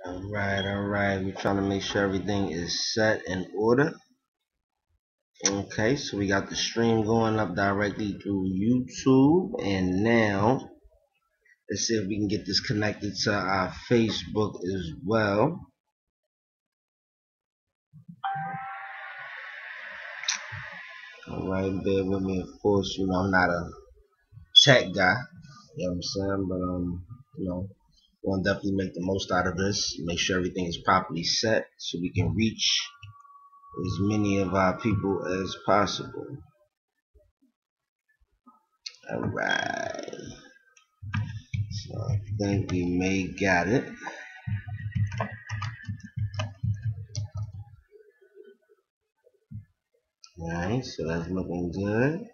All right. We're trying to make sure everything is set in order. Okay, so we got the stream going up directly through YouTube, and now let's see if we can get this connected to our Facebook as well. All right, bear with me. Of course, I'm not a chat guy. You know what I'm saying? But we'll definitely make the most out of this. Make sure everything is properly set so we can reach as many of our people as possible. All right. So I think we may got it. Alright, so that's looking good.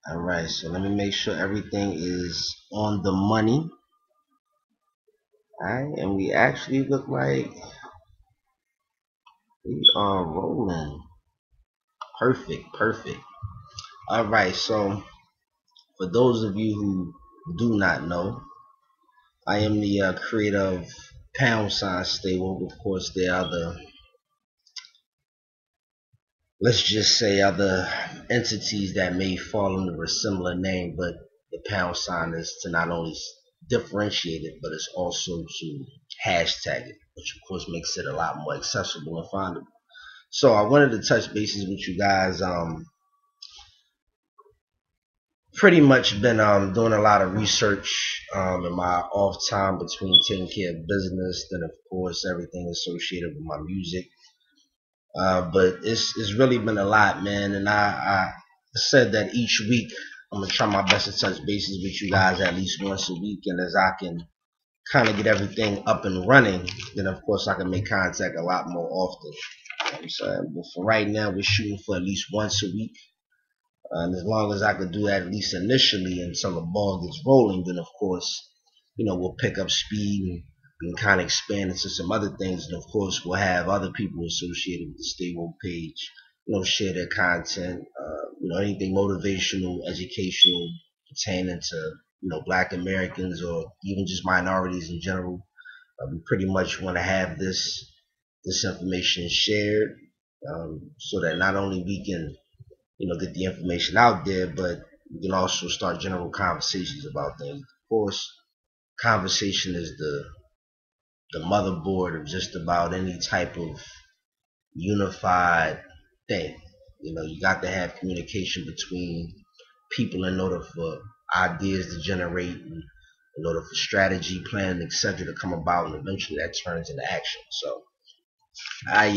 Alright, so let me make sure everything is on the money. Alright, and we actually look like we are rolling. Perfect. Alright, so for those of you who do not know, I am the creator of Pound Sign Stable. Of course, there are let's just say other entities that may fall under a similar name, but the pound sign is to not only differentiate it, but it's also to hashtag it, which of course makes it a lot more accessible and findable. So I wanted to touch bases with you guys. Pretty much been doing a lot of research in my off time between taking care of business, then of course everything associated with my music. But it's really been a lot, man. And I said that each week I'm gonna try my best to touch bases with you guys at least once a week, and as I can kind of get everything up and running, then of course I can make contact a lot more often. You know what I'm saying? But for right now, we're shooting for at least once a week. And as long as I could do that at least initially until the ball gets rolling, then of course, we'll pick up speed and we can kind of expand into some other things. And of course, we'll have other people associated with the Stable page, share their content, anything motivational, educational, pertaining to, black Americans or even just minorities in general. We pretty much want to have this information shared, so that not only we can get the information out there, but we can also start general conversations about things. Of course, conversation is the motherboard of just about any type of unified thing. You got to have communication between people in order for ideas to generate, and in order for strategy, planning, etc. to come about, and eventually that turns into action. So I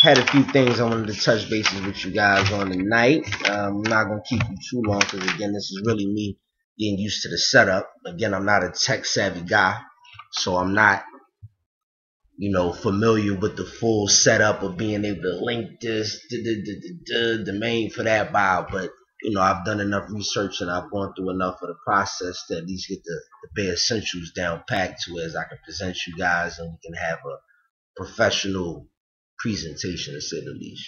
had a few things I wanted to touch bases with you guys on tonight. I'm not going to keep you too long because, again, this is really me getting used to the setup. Again, I'm not a tech savvy guy, so I'm not, familiar with the full setup of being able to link this domain for that bio. But, I've done enough research and I've gone through enough of the process to at least get the bare essentials down packed to as I can present you guys and we can have a professional presentation to say the least.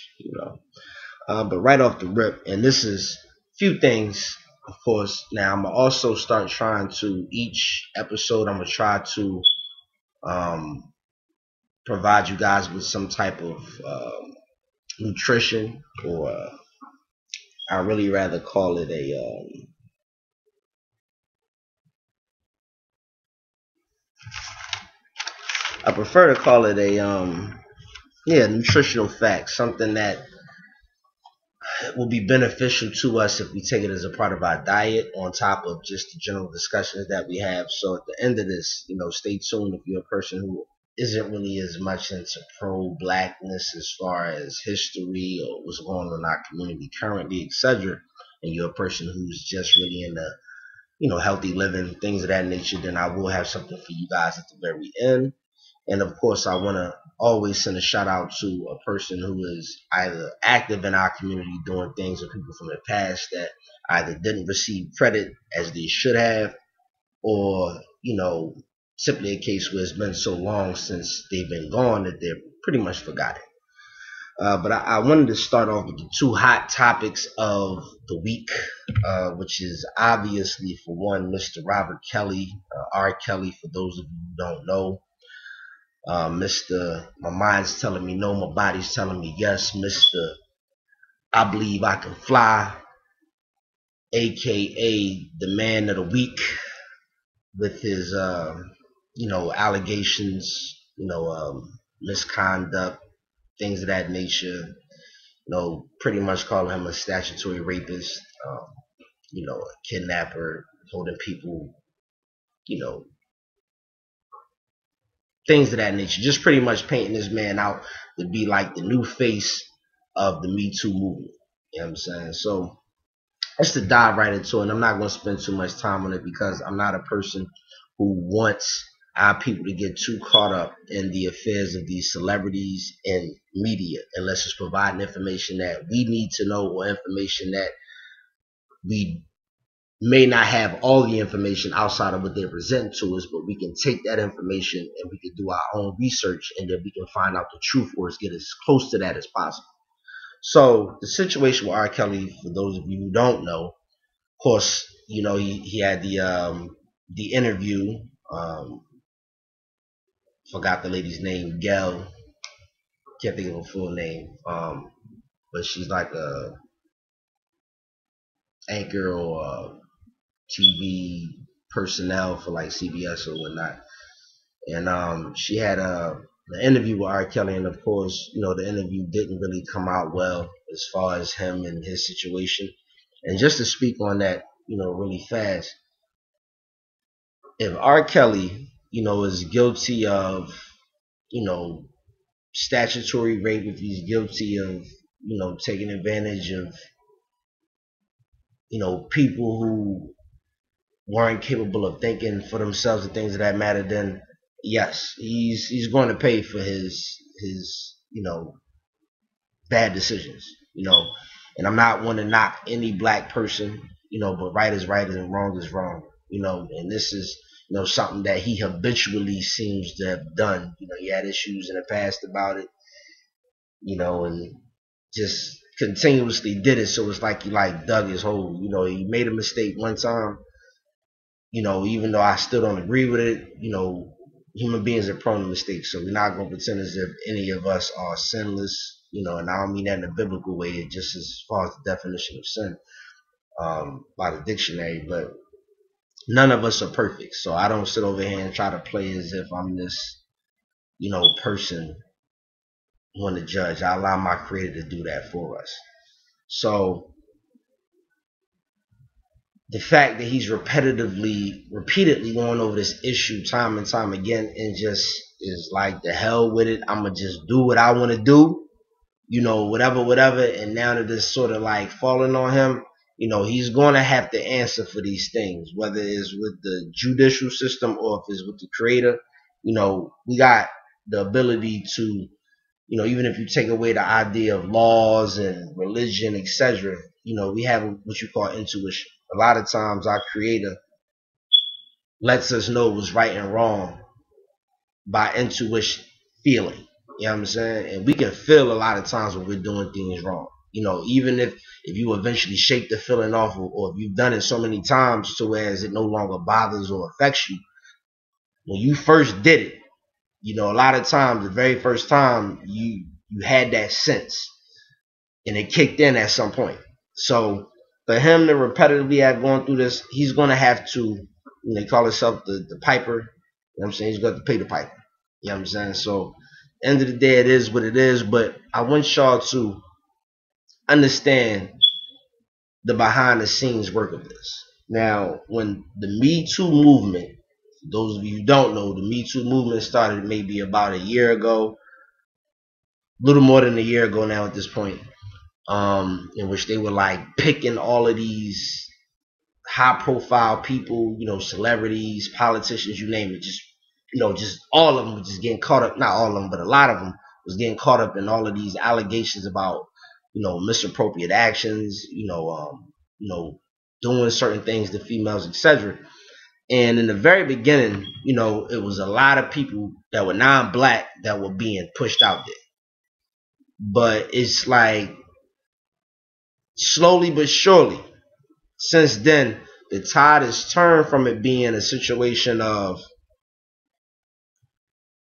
But right off the rip, and this is a few things, of course. Now I'm gonna also start trying to each episode. I'm gonna try to provide you guys with some type of nutrition, or I really rather call it I prefer to call it a nutritional fact, something that will be beneficial to us if we take it as a part of our diet on top of just the general discussions that we have. So at the end of this, stay tuned if you're a person who isn't really as much into pro-blackness as far as history or what's going on in our community currently, etc. And you're a person who's just really into, healthy living, things of that nature, then I will have something for you guys at the very end. And of course, I want to always send a shout out to a person who is either active in our community doing things with people from the past that either didn't receive credit as they should have, or, simply a case where it's been so long since they've been gone that they're pretty much forgotten. But I wanted to start off with the two hot topics of the week, which is obviously, for one, Mr. Robert Kelly, R. Kelly, for those of you who don't know. Mr. My mind's telling me no, my body's telling me yes. Mr. I believe I can fly, aka the man of the week, with his, allegations, misconduct, things of that nature. Pretty much calling him a statutory rapist, a kidnapper, holding people, you know, things of that nature. Just pretty much painting this man out to be like the new face of the Me Too movement. You know what I'm saying? So let's to dive right into it. And I'm not going to spend too much time on it because I'm not a person who wants our people to get too caught up in the affairs of these celebrities and media unless it's providing information that we need to know or information that we may not have all the information outside of what they present to us, but we can take that information and we can do our own research and then we can find out the truth or get as close to that as possible. So the situation with R. Kelly, for those of you who don't know, of course, he had the interview. Forgot the lady's name, Gail. Can't think of her full name. But she's like a anchor or TV personnel for like CBS or whatnot. And she had an interview with R. Kelly, and of course, the interview didn't really come out well as far as him and his situation. And just to speak on that, really fast, if R. Kelly, is guilty of, statutory rape, if he's guilty of, taking advantage of, people who weren't capable of thinking for themselves and things of that matter, then yes, he's going to pay for his bad decisions. And I'm not one to knock any black person, but right is right and wrong is wrong. And this is something that he habitually seems to have done. He had issues in the past about it, and just continuously did it. So it's like he dug his hole. He made a mistake one time. Even though I still don't agree with it, human beings are prone to mistakes. So we're not going to pretend as if any of us are sinless, and I don't mean that in a biblical way, just as far as the definition of sin, by the dictionary, but none of us are perfect. So I don't sit over here and try to play as if I'm this, person who to judge. I allow my creator to do that for us. So the fact that he's repeatedly going over this issue time and time again and just is like, the hell with it, I'm going to just do what I want to do, whatever. And now that it's sort of like falling on him, he's going to have to answer for these things, whether it's with the judicial system or if it's with the creator. We got the ability to, even if you take away the idea of laws and religion, etc., we have what you call intuition. A lot of times our creator lets us know what's right and wrong by intuition, feeling. You know what I'm saying? And we can feel a lot of times when we're doing things wrong. Even if you eventually shake the feeling off, or if you've done it so many times so as it no longer bothers or affects you, when you first did it, a lot of times, the very first time, you had that sense, and it kicked in at some point. So for him to repetitively have gone through this, he's going to have to, they call himself the piper, you know what I'm saying? He's got to pay the piper. You know what I'm saying? So end of the day, it is what it is, but I want y'all to understand the behind the scenes work of this. Now, when the Me Too movement, for those of you who don't know, the Me Too movement started maybe about a year ago, a little more than a year ago now at this point, in which they were picking all of these high profile people, celebrities, politicians, you name it, just all of them were just getting caught up, not all of them, but a lot of them was getting caught up in all of these allegations about, misappropriate actions, doing certain things to females, etc. And in the very beginning, it was a lot of people that were non-black that were being pushed out there. But it's like slowly but surely, since then, the tide has turned from it being a situation of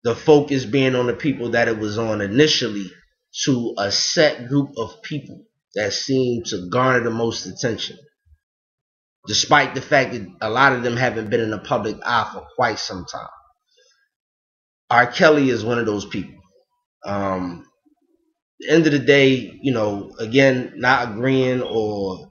the focus being on the people that it was on initially to a set group of people that seem to garner the most attention, despite the fact that a lot of them haven't been in the public eye for quite some time. R. Kelly is one of those people. The end of the day, again, not agreeing or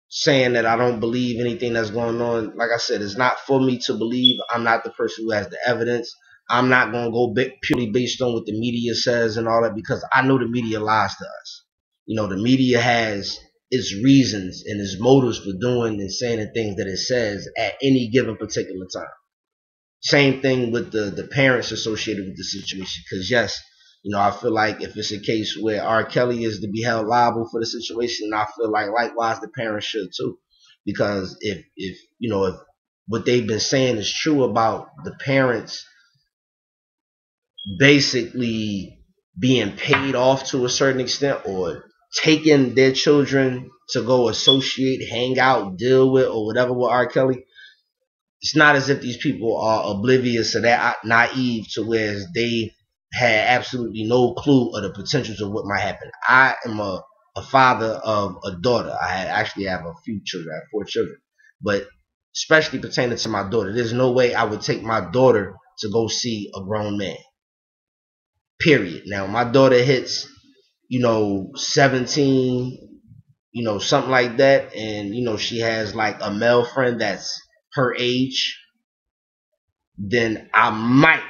saying that I don't believe anything that's going on. Like I said, it's not for me to believe. I'm not the person who has the evidence. I'm not going to go purely based on what the media says and all that, because I know the media lies to us. The media has its reasons and its motives for doing and saying the things that it says at any given particular time. Same thing with the parents associated with the situation. Because yes, I feel like if it's a case where R. Kelly is to be held liable for the situation, I feel like likewise the parents should too. Because if what they've been saying is true about the parents basically being paid off to a certain extent, or taking their children to go associate, hang out, deal with, or whatever with R. Kelly, it's not as if these people are oblivious or that naive to where they had absolutely no clue of the potentials of what might happen. I am a father of a daughter. I actually have a few children. I have 4 children. But especially pertaining to my daughter, there's no way I would take my daughter to go see a grown man. Period. Now, my daughter hits, 17, something like that, and, she has like a male friend that's her age, then I might,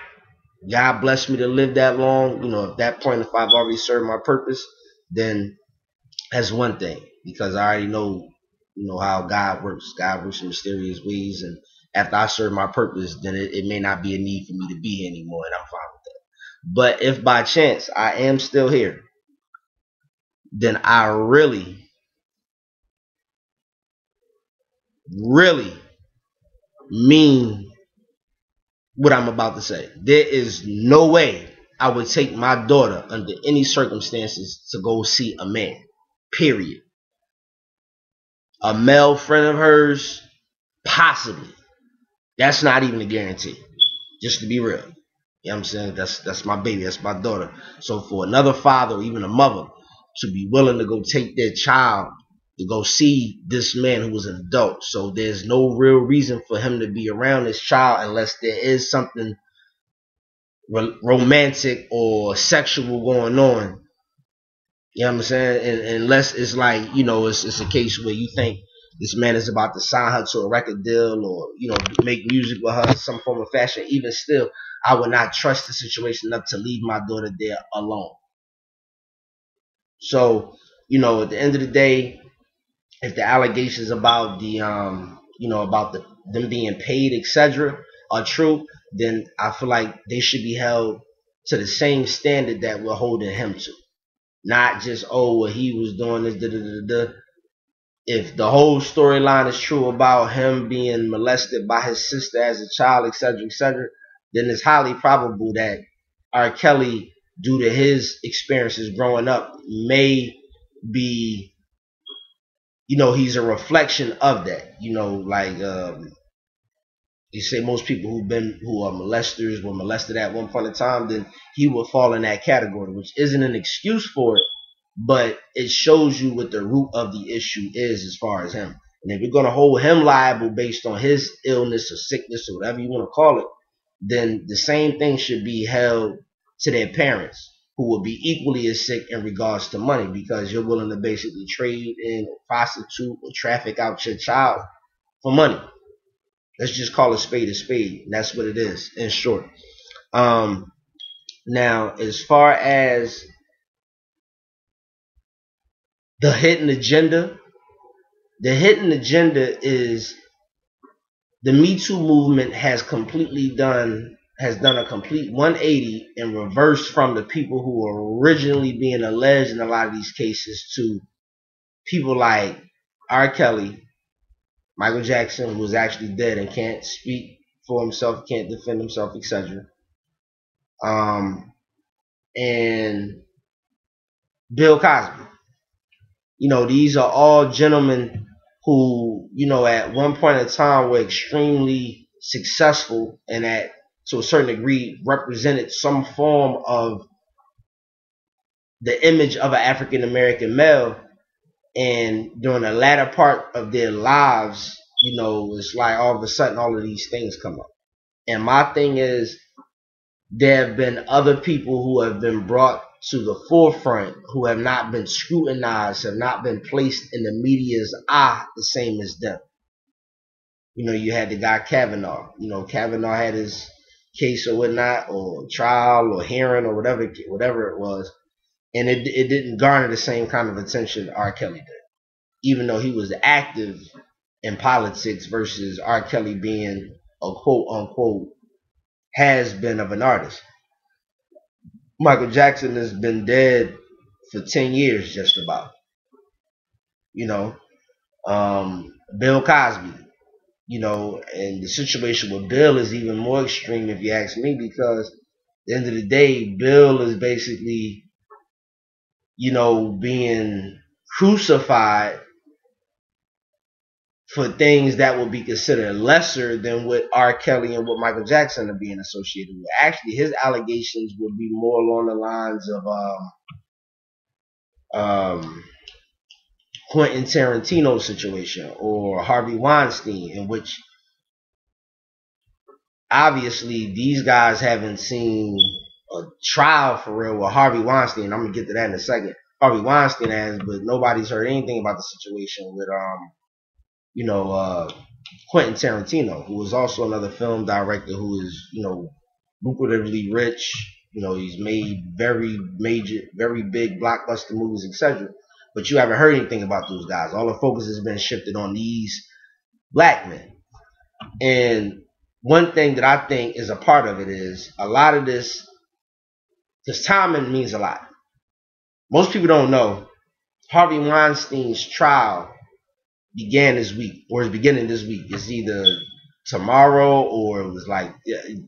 God bless me to live that long, at that point, if I've already served my purpose, then that's one thing, because I already know, how God works. God works in mysterious ways, and after I serve my purpose, then it may not be a need for me to be here anymore, and I'm fine with that. But if by chance I am still here, then I really, really mean what I'm about to say. There is no way I would take my daughter under any circumstances to go see a man. Period. A male friend of hers, possibly. That's not even a guarantee. Just to be real. You know what I'm saying? That's my baby. That's my daughter. So for another father or even a mother to be willing to go take their child to go see this man who was an adult, so there's no real reason for him to be around this child unless there is something romantic or sexual going on. You know what I'm saying? And unless it's like, it's a case where you think this man is about to sign her to a record deal, or, make music with her in some form of fashion. Even still, I would not trust the situation enough to leave my daughter there alone. So, at the end of the day, if the allegations about them being paid, etc., are true, then I feel like they should be held to the same standard that we're holding him to. Not just, oh, well, he was doing this, da da da da. If the whole storyline is true about him being molested by his sister as a child, etc., etc., then it's highly probable that R. Kelly, due to his experiences growing up, may be, he's a reflection of that. Like you say, most people who are molesters were molested at one point in time, then he would fall in that category, which isn't an excuse for it, but it shows you what the root of the issue is as far as him. And if you're going to hold him liable based on his illness or sickness or whatever you want to call it, then the same thing should be held to their parents, who will be equally as sick in regards to money, because you're willing to basically trade in, prostitute, or traffic out your child for money. Let's just call a spade a spade. And that's what it is, in short. Now, as far as the hidden agenda is the Me Too movement has done a complete 180 and reversed from the people who were originally being alleged in a lot of these cases to people like R. Kelly, Michael Jackson, who is actually dead and can't speak for himself, can't defend himself, etc. And Bill Cosby. These are all gentlemen who, at one point in time were extremely successful and to a certain degree, represented some form of the image of an African American male. And during the latter part of their lives, it's like all of a sudden all of these things come up. And my thing is, there have been other people who have been brought to the forefront who have not been scrutinized, have not been placed in the media's eye the same as them. You had the guy Kavanaugh. Kavanaugh had his case or whatnot, or trial or hearing or whatever it was, and it didn't garner the same kind of attention R. Kelly did, even though he was active in politics versus R. Kelly being a quote unquote has been of an artist. Michael Jackson has been dead for 10 years just about. Bill Cosby, and the situation with Bill is even more extreme if you ask me, because at the end of the day, Bill is basically, being crucified for things that would be considered lesser than what R. Kelly and what Michael Jackson are being associated with. Actually, his allegations would be more along the lines of Quentin Tarantino's situation or Harvey Weinstein, in which obviously these guys haven't seen a trial for real with Harvey Weinstein. I'm going to get to that in a second. Harvey Weinstein has, but nobody's heard anything about the situation with Quentin Tarantino, who is also another film director who is, lucratively rich. He's made very big blockbuster movies, etc. But you haven't heard anything about those guys. All the focus has been shifted on these black men. And one thing that I think is a part of it is a lot of this, because timing means a lot. Most people don't know Harvey Weinstein's trial began this week, or is beginning this week. It's either tomorrow or it was like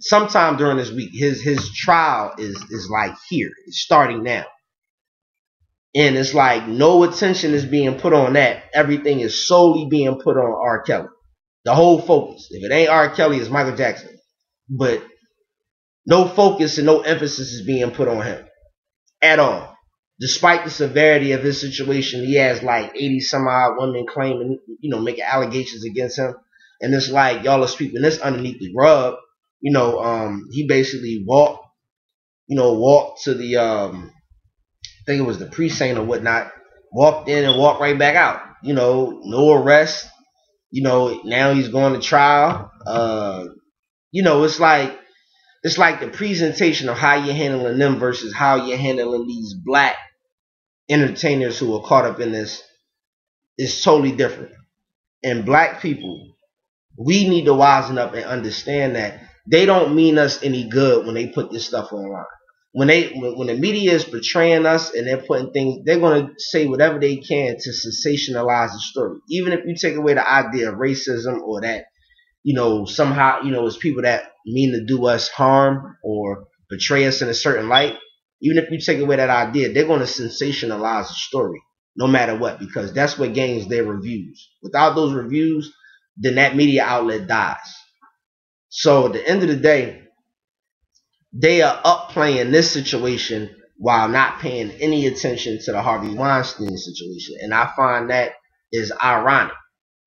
sometime during this week. His trial is like here. It's starting now. And it's like no attention is being put on that. Everything is solely being put on R. Kelly. The whole focus. If it ain't R. Kelly, it's Michael Jackson. But no focus and no emphasis is being put on him at all. Despite the severity of his situation, he has like 80 some odd women claiming, making allegations against him. And it's like y'all are sweeping this underneath the rug. He basically walked to the I think it was the precinct or whatnot, walked in and walked right back out. No arrest. Now he's going to trial. It's like the presentation of how you're handling them versus how you're handling these black entertainers who are caught up in this is totally different. And black people, we need to wisen up and understand that they don't mean us any good when they put this stuff online. When the media is portraying us and they're putting things, they're going to say whatever they can to sensationalize the story. Even if you take away the idea of racism or that, somehow, it's people that mean to do us harm or portray us in a certain light. Even if you take away that idea, they're going to sensationalize the story no matter what, because that's what gains their reviews. Without those reviews, then that media outlet dies. So at the end of the day, they are upplaying this situation while not paying any attention to the Harvey Weinstein situation. And I find that is ironic,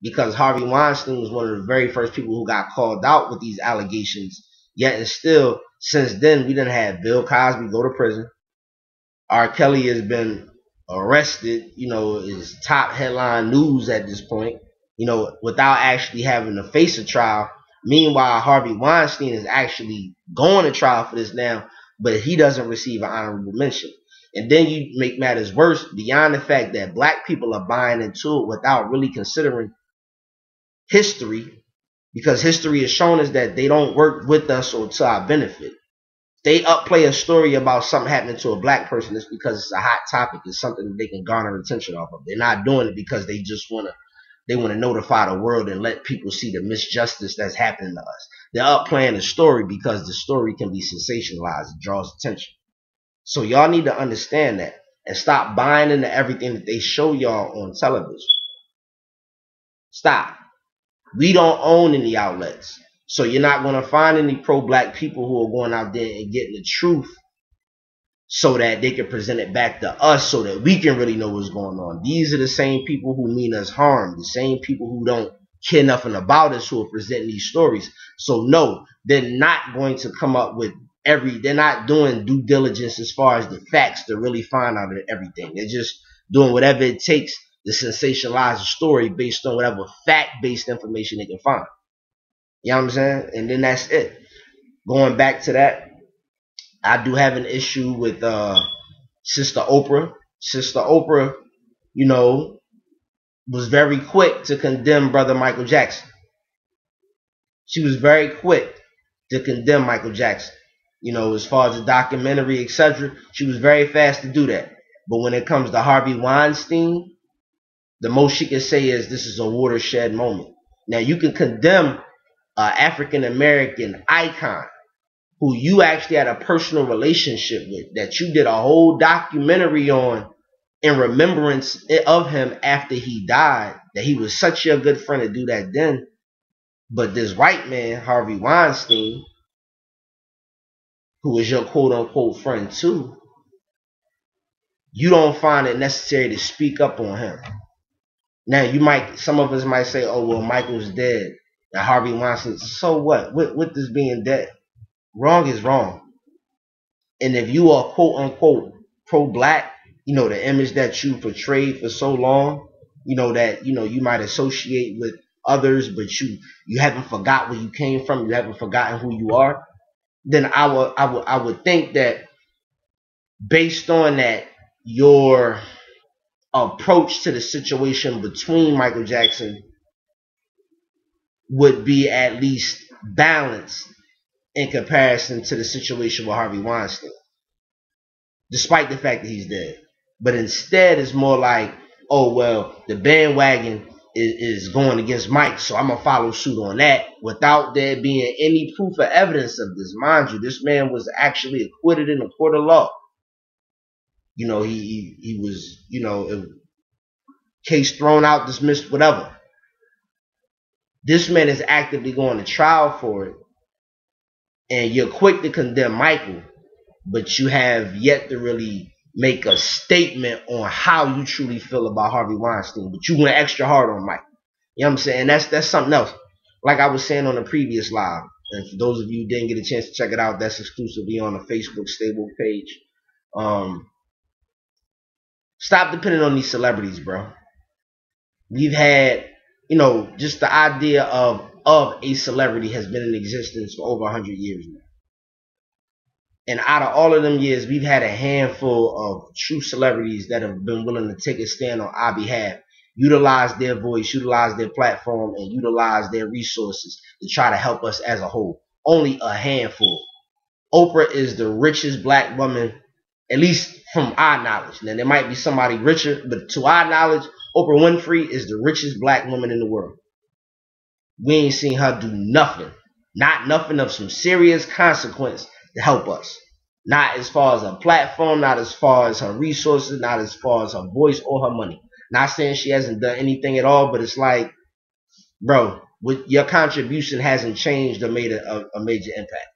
because Harvey Weinstein was one of the very first people who got called out with these allegations. Yet and still, since then, we done had Bill Cosby go to prison. R. Kelly has been arrested, is top headline news at this point, without actually having to face a trial. Meanwhile, Harvey Weinstein is actually going to trial for this now, but he doesn't receive an honorable mention. And then you make matters worse, beyond the fact that black people are buying into it without really considering history, because history has shown us that they don't work with us or to our benefit. They upplay a story about something happening to a black person just because it's a hot topic. It's something that they can garner attention off of. They're not doing it because they just want to notify the world and let people see the misjustice that's happening to us. They're upplaying the story because the story can be sensationalized. It draws attention. So y'all need to understand that. and stop buying into everything that they show y'all on television. Stop. We don't own any outlets. So you're not going to find any pro-black people who are going out there and getting the truth so that they can present it back to us so that we can really know what's going on. These are the same people who mean us harm, the same people who don't care nothing about us who are presenting these stories. So no, they're not going to come up with they're not doing due diligence as far as the facts to really find out everything. They're just doing whatever it takes to sensationalize the story based on whatever fact-based information they can find. You know what I'm saying? And then that's it. Going back to that, I do have an issue with Sister Oprah. Sister Oprah, was very quick to condemn Brother Michael Jackson. She was very quick to condemn Michael Jackson. As far as the documentary, etc., she was very fast to do that. But when it comes to Harvey Weinstein, the most she can say is this is a watershed moment. Now, you can condemn an African-American icon who you actually had a personal relationship with, that you did a whole documentary on in remembrance of him after he died, that he was such a good friend to do that then. But this white man, Harvey Weinstein, who is your quote-unquote friend too, you don't find it necessary to speak up on him. Now, some of us might say, oh, well, Michael's dead. And Harvey Weinstein, so what? With this being dead? Wrong is wrong. And if you are quote-unquote pro-black, the image that you portrayed for so long, that, you might associate with others, but you haven't forgot where you came from, you haven't forgotten who you are, then I would think that based on that, your approach to the situation between Michael Jackson would be at least balanced in comparison to the situation with Harvey Weinstein, despite the fact that he's dead. But instead, it's more like, oh, well, the bandwagon is going against Mike, so I'm going to follow suit on that without there being any proof or evidence of this. Mind you, this man was actually acquitted in a court of law. He was, case thrown out, dismissed, whatever. This man is actively going to trial for it. And you're quick to condemn Michael, but you have yet to really make a statement on how you truly feel about Harvey Weinstein. But you went extra hard on Mike. You know what I'm saying? That's something else. Like I was saying on the previous live, and for those of you who didn't get a chance to check it out, that's exclusively on the Facebook Stable page. Stop depending on these celebrities, bro. We've had, just the idea of a celebrity has been in existence for over 100 years now. And out of all of them years, we've had a handful of true celebrities that have been willing to take a stand on our behalf, utilize their voice, utilize their platform, and utilize their resources to try to help us as a whole. Only a handful. Oprah is the richest black woman, at least from our knowledge. Now, there might be somebody richer, but to our knowledge, Oprah Winfrey is the richest black woman in the world. We ain't seen her do nothing. Not nothing of some serious consequence to help us. Not as far as her platform, not as far as her resources, not as far as her voice or her money. Not saying she hasn't done anything at all, but it's like, bro, your contribution hasn't changed or made a major impact.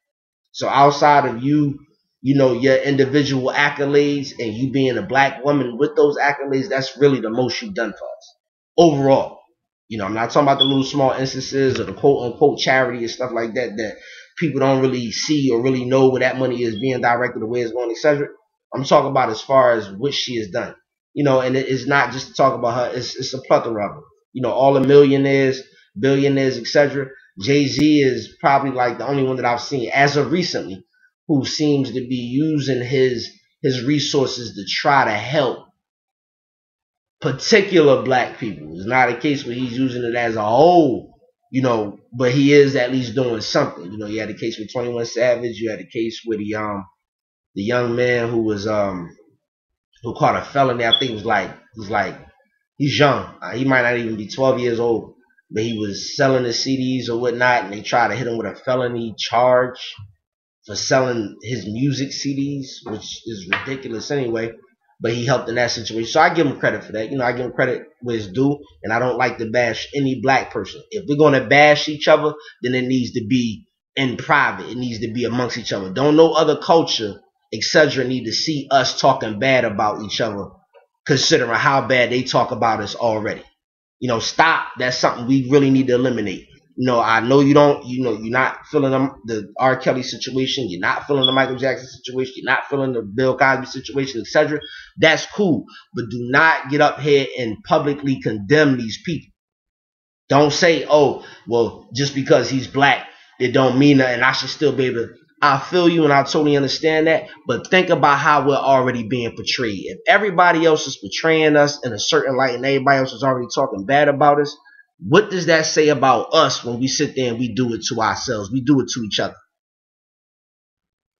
So outside of you, your individual accolades and you being a black woman with those accolades, that's really the most you've done for us. Overall. I'm not talking about the little small instances or the quote-unquote charity and stuff like that that people don't really see or really know where that money is being directed, the way it's going, etc. I'm talking about as far as what she has done. And it's not just to talk about her. It's a plethora of them. All the millionaires, billionaires, etc. Jay-Z is probably like the only one that I've seen as of recently who seems to be using his resources to try to help particular black people. It's not a case where he's using it as a whole, but he is at least doing something. You had a case with 21 Savage. You had a case with the young man who was who caught a felony. I think it was like he's young. He might not even be 12 years old, but he was selling the CDs or whatnot, and they tried to hit him with a felony charge for selling his music CDs, which is ridiculous anyway. but he helped in that situation. So I give him credit for that. I give him credit where it's due, and I don't like to bash any black person. If we're gonna bash each other, then it needs to be in private. It needs to be amongst each other. Don't no other culture, etc., need to see us talking bad about each other, considering how bad they talk about us already. Stop. That's something we really need to eliminate. I know you don't, you're not feeling the R. Kelly situation. You're not feeling the Michael Jackson situation. You're not feeling the Bill Cosby situation, etc. That's cool. But do not get up here and publicly condemn these people. Don't say, oh, well, just because he's black, it don't mean that, and I should still be able to. I feel you and I totally understand that, but think about how we're already being portrayed. If everybody else is portraying us in a certain light and everybody else is already talking bad about us, what does that say about us when we sit there and we do it to ourselves? We do it to each other.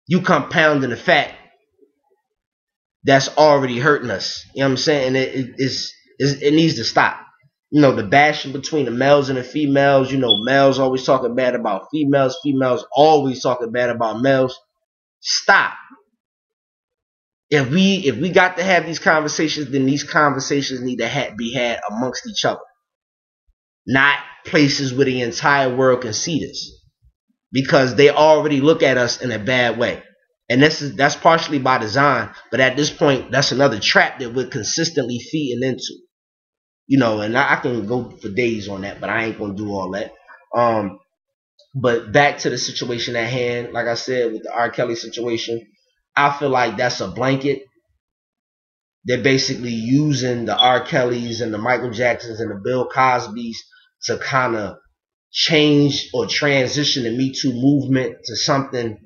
You compounding the fact that's already hurting us. You know what I'm saying? And it needs to stop. The bashing between the males and the females. Males always talking bad about females. Females always talking bad about males. Stop. If we got to have these conversations, then these conversations need to be had amongst each other, not places where the entire world can see this, because they already look at us in a bad way. And that's partially by design, but at this point, that's another trap that we're consistently feeding into. And I can go for days on that, but I ain't gonna do all that. But back to the situation at hand, like I said, with the R. Kelly situation, I feel like that's a blanket. They're basically using the R. Kellys and the Michael Jacksons and the Bill Cosbys to kind of change or transition the Me Too movement to something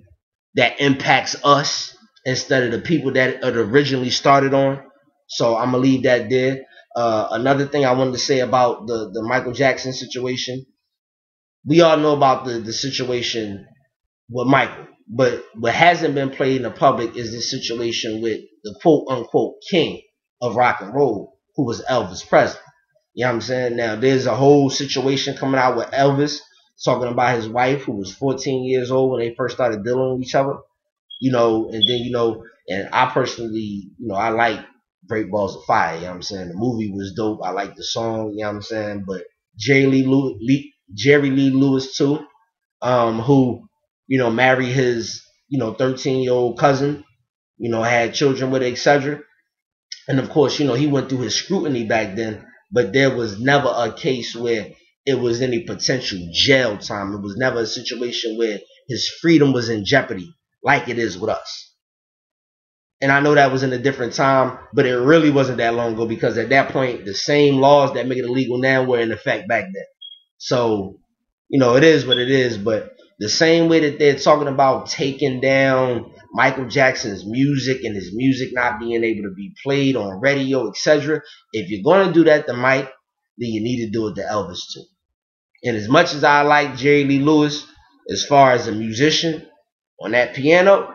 that impacts us instead of the people that it originally started on. So I'm gonna leave that there. Another thing I wanted to say about the Michael Jackson situation, we all know about the situation with Michael, but what hasn't been played in the public is this situation with the quote unquote king of rock and roll, who was Elvis Presley. You know what I'm saying? Now there's a whole situation coming out with Elvis talking about his wife, who was 14 years old when they first started dealing with each other. And then and I personally, I like Great Balls of Fire. You know what I'm saying? The movie was dope. I like the song. You know what I'm saying? But Jerry Lee Lewis too, who married his 13-year-old cousin, had children with it, etc. And of course, he went through his scrutiny back then, but there was never a case where it was any potential jail time. It was never a situation where his freedom was in jeopardy like it is with us. And I know that was in a different time, but it really wasn't that long ago, because at that point, the same laws that make it illegal now were in effect back then. So, it is what it is. But the same way that they're talking about taking down Michael Jackson's music and his music not being able to be played on radio, etc., if you're going to do that to Mike, then you need to do it to Elvis too. And as much as I like Jerry Lee Lewis as far as a musician on that piano,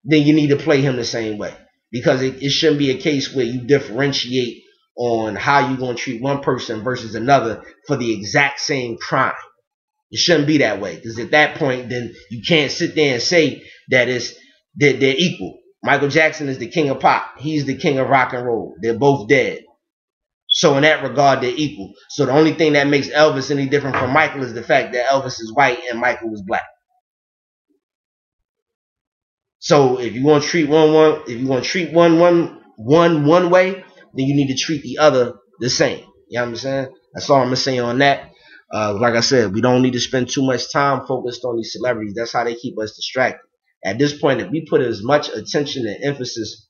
then you need to play him the same way, because it shouldn't be a case where you differentiate on how you're going to treat one person versus another for the exact same crime. It shouldn't be that way, because at that point, then you can't sit there and say that they're equal. Michael Jackson is the king of pop. He's the king of rock and roll. They're both dead. So in that regard, they're equal. So the only thing that makes Elvis any different from Michael is the fact that Elvis is white and Michael was black. So if you want to treat one way, then you need to treat the other the same. You know what I'm saying? That's all I'm gonna say on that. Like I said, we don't need to spend too much time focused on these celebrities. That's how they keep us distracted. At this point, if we put as much attention and emphasis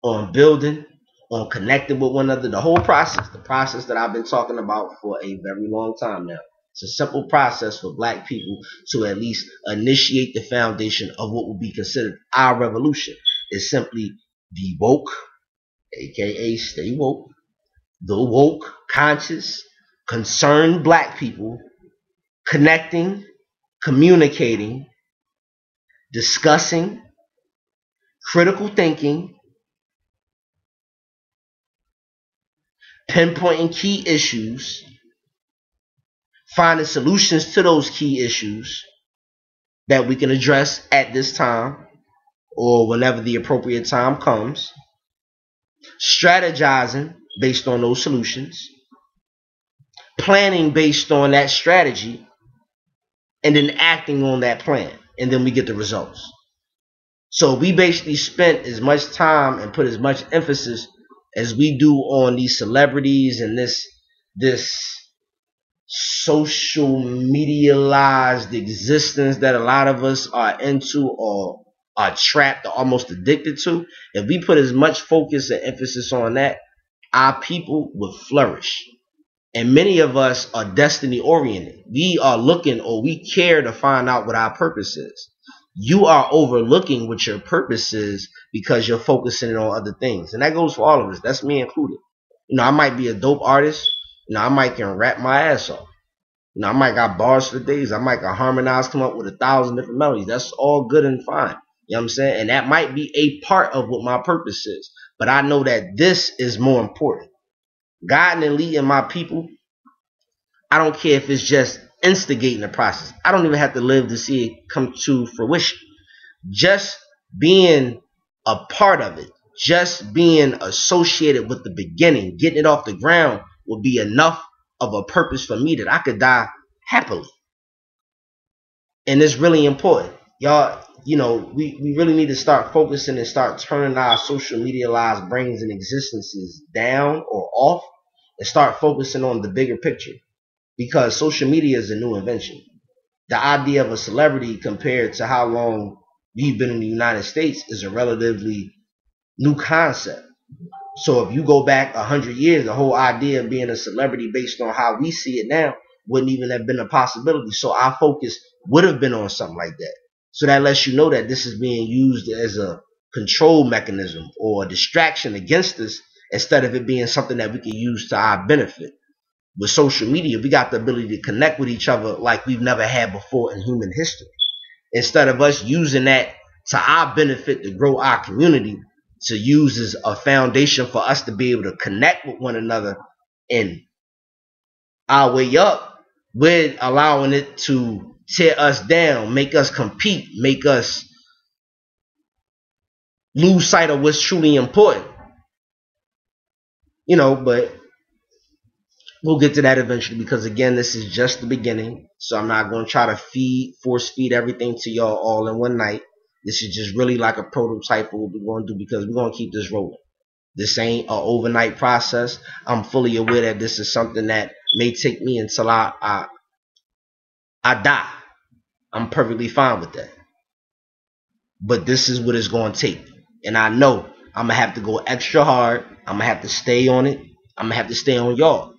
on building, on connecting with one another, the whole process, the process that I've been talking about for a very long time now. It's a simple process for black people to at least initiate the foundation of what will be considered our revolution. It's simply be woke, aka stay woke, the woke, conscious, concerned black people connecting, communicating, discussing, critical thinking, pinpointing key issues, finding solutions to those key issues that we can address at this time or whenever the appropriate time comes, strategizing based on those solutions, planning based on that strategy, and then acting on that plan. And then we get the results. So we basically spent as much time and put as much emphasis as we do on these celebrities and this social medialized existence that a lot of us are into or are trapped or almost addicted to. If we put as much focus and emphasis on that, our people would flourish. And many of us are destiny oriented. We are looking, or we care to find out what our purpose is. You are overlooking what your purpose is because you're focusing on other things. And that goes for all of us. That's me included. I might be a dope artist. I might can rap my ass off. I might got bars for days. I might can harmonize, come up with 1,000 different melodies. That's all good and fine. You know what I'm saying? And that might be a part of what my purpose is. But I know that this is more important. Guiding and leading my people, I don't care if it's just instigating the process. I don't even have to live to see it come to fruition. Just being a part of it, just being associated with the beginning, getting it off the ground will be enough of a purpose for me that I could die happily. And it's really important. Y'all, we really need to start focusing and start turning our social medialized brains and existences down or off and start focusing on the bigger picture. Because social media is a new invention. The idea of a celebrity compared to how long we've been in the United States is a relatively new concept. So if you go back 100 years, the whole idea of being a celebrity based on how we see it now wouldn't even have been a possibility. So our focus would have been on something like that. So that lets you know that this is being used as a control mechanism or a distraction against us instead of it being something that we can use to our benefit. With social media, we got the ability to connect with each other like we've never had before in human history. Instead of us using that to our benefit to grow our community, to use as a foundation for us to be able to connect with one another and our way up, we're allowing it to tear us down, make us compete, make us lose sight of what's truly important. But we'll get to that eventually because, again, this is just the beginning. So I'm not going to try to force feed everything to y'all all in one night. This is just really like a prototype of what we're going to do because we're going to keep this rolling. This ain't an overnight process. I'm fully aware that this is something that may take me until I die. I'm perfectly fine with that. But this is what it's going to take. And I know I'm going to have to go extra hard. I'm going to have to stay on it. I'm going to have to stay on y'all.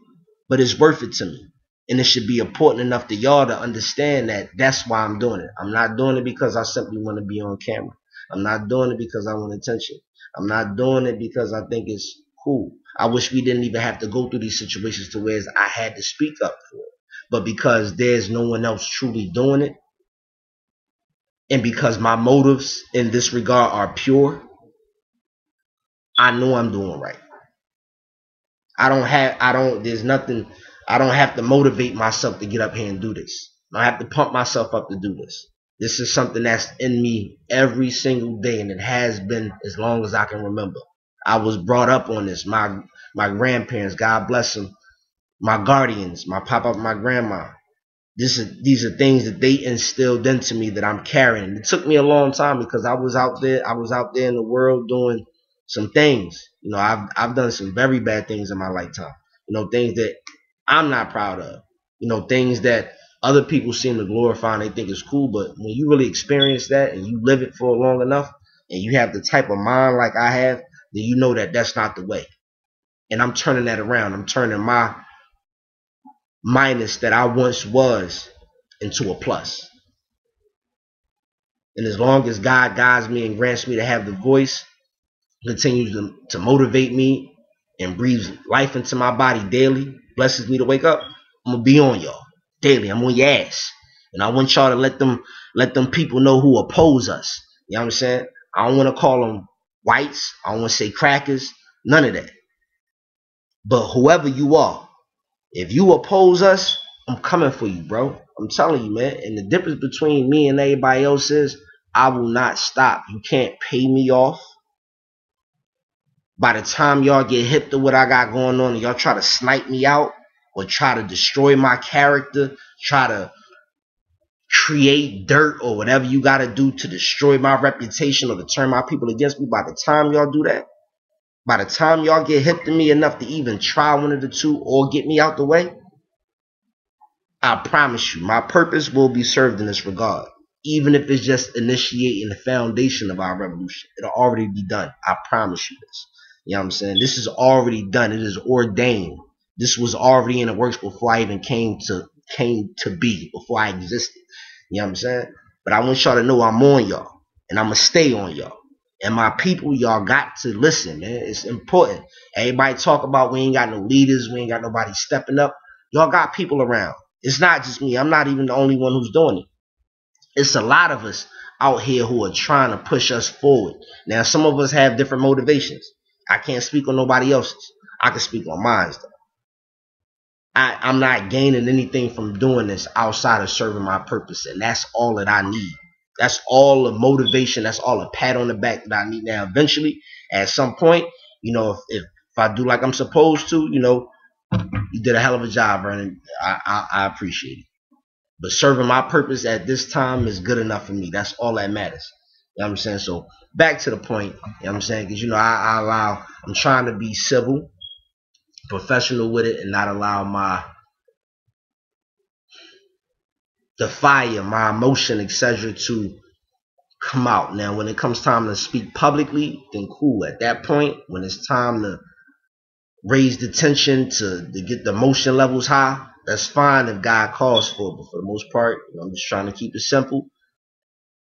But it's worth it to me. And it should be important enough to y'all to understand that that's why I'm doing it. I'm not doing it because I simply want to be on camera. I'm not doing it because I want attention. I'm not doing it because I think it's cool. I wish we didn't even have to go through these situations to where I had to speak up for it. But because there's no one else truly doing it, and because my motives in this regard are pure, I know I'm doing right. I don't have to motivate myself to get up here and do this. I have to pump myself up to do this. This is something that's in me every single day, and it has been as long as I can remember. I was brought up on this. My grandparents, God bless them, my guardians, my papa, my grandma. These are things that they instilled into me that I'm carrying. It took me a long time because I was out there in the world doing some things. I've done some very bad things in my lifetime. Things that I'm not proud of. Things that other people seem to glorify and they think is cool. But when you really experience that and you live it for long enough and you have the type of mind like I have, then you know that that's not the way. And I'm turning that around. I'm turning my minus that I once was into a plus. And as long as God guides me and grants me to have the voice, continues to motivate me and breathes life into my body daily, blesses me to wake up, I'm gonna be on y'all daily. I'm on your ass. And I want y'all to let them people know who oppose us. You know what I'm saying? I don't want to call them whites. I don't want to say crackers. None of that. But whoever you are, if you oppose us, I'm coming for you, bro. I'm telling you, man. And the difference between me and everybody else is I will not stop. You can't pay me off. By the time y'all get hip to what I got going on and y'all try to snipe me out or try to destroy my character, try to create dirt or whatever you got to do to destroy my reputation or to turn my people against me, by the time y'all do that, by the time y'all get hip to me enough to even try one of the two or get me out the way, I promise you, my purpose will be served in this regard. Even if it's just initiating the foundation of our revolution, it'll already be done. I promise you this. You know what I'm saying? This is already done. It is ordained. This was already in the works before I even came to be, before I existed. You know what I'm saying? But I want y'all to know I'm on y'all, and I'm gonna stay on y'all. And my people, y'all got to listen, man. It's important. Everybody talk about we ain't got no leaders, we ain't got nobody stepping up. Y'all got people around. It's not just me. I'm not even the only one who's doing it. It's a lot of us out here who are trying to push us forward. Now, some of us have different motivations. I can't speak on nobody else's. I can speak on mine, though. I'm not gaining anything from doing this outside of serving my purpose, and that's all that I need. That's all the motivation. That's all a pat on the back that I need. Now, eventually, at some point, you know, if I do like I'm supposed to, you know, you did a hell of a job, Vernon. I appreciate it. But serving my purpose at this time is good enough for me. That's all that matters. You know what I'm saying? So back to the point. You know what I'm saying? Because, you know, I'm trying to be civil, professional with it, and not allow the fire, my emotion, etc. to come out. Now, when it comes time to speak publicly, then cool. At that point, when it's time to raise the tension to get the emotion levels high, that's fine if God calls for it. But for the most part, you know, I'm just trying to keep it simple.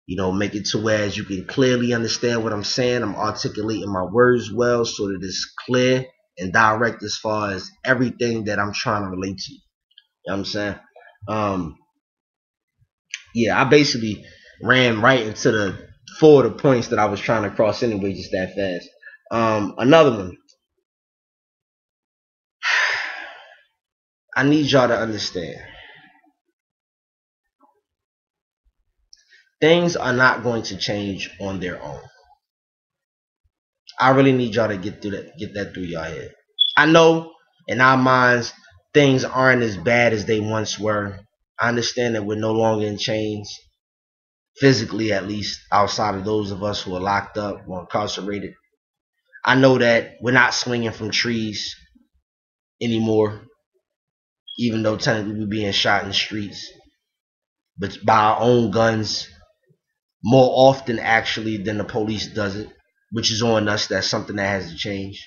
You know, make it to where as you can clearly understand what I'm saying. I'm articulating my words well so that it's clear and direct as far as everything that I'm trying to relate to. You know what I'm saying? Yeah, I basically ran right into the 4 of the points that I was trying to cross anyway, just that fast. Another one. I need y'all to understand. Things are not going to change on their own. I really need y'all to get that through y'all head. I know in our minds things aren't as bad as they once were. I understand that we're no longer in chains, physically at least, outside of those of us who are locked up or incarcerated. I know that we're not swinging from trees anymore, even though technically we're being shot in the streets, but by our own guns, more often actually than the police does it, which is on us. That's something that has to change.